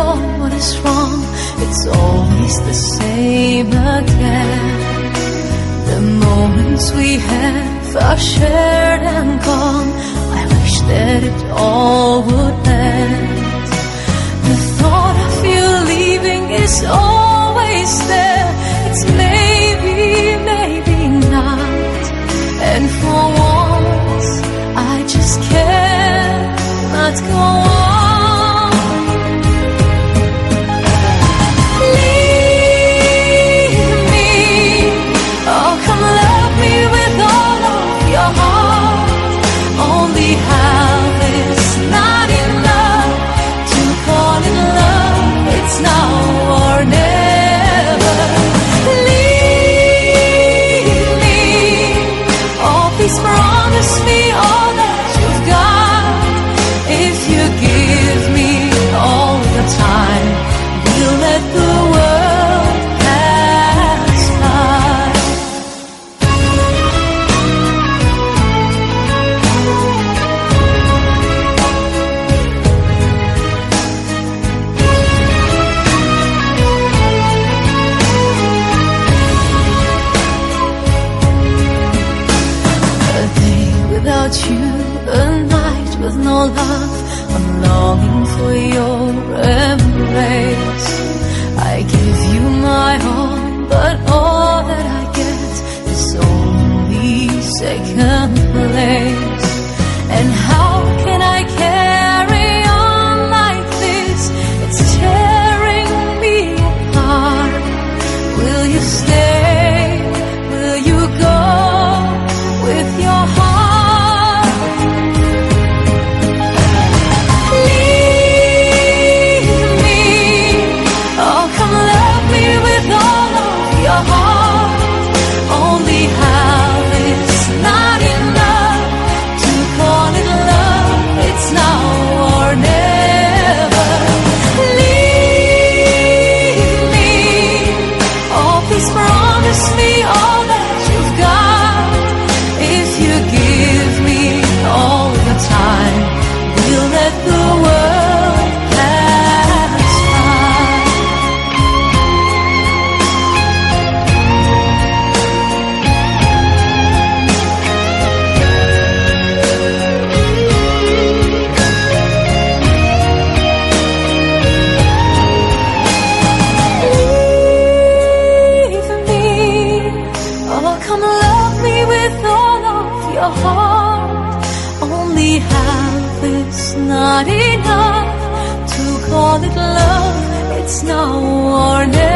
know what is wrong, it's always the same again. The moments we have are shared and gone. I wish that it all would end. The thought of you leaving is always there. It's maybe, maybe not. And for once I just cannot go on. Please promise me all that you've got. If you give me all the time, we'll let the world pass by. Without you, a night with no love, I'm longing for your embrace. I give you my all, but all that I get is only second place. And how can I carry on like this? It's tearing me apart. Will you stay? Will you go with your heart? Only half is not enough to call it love. It's now or never.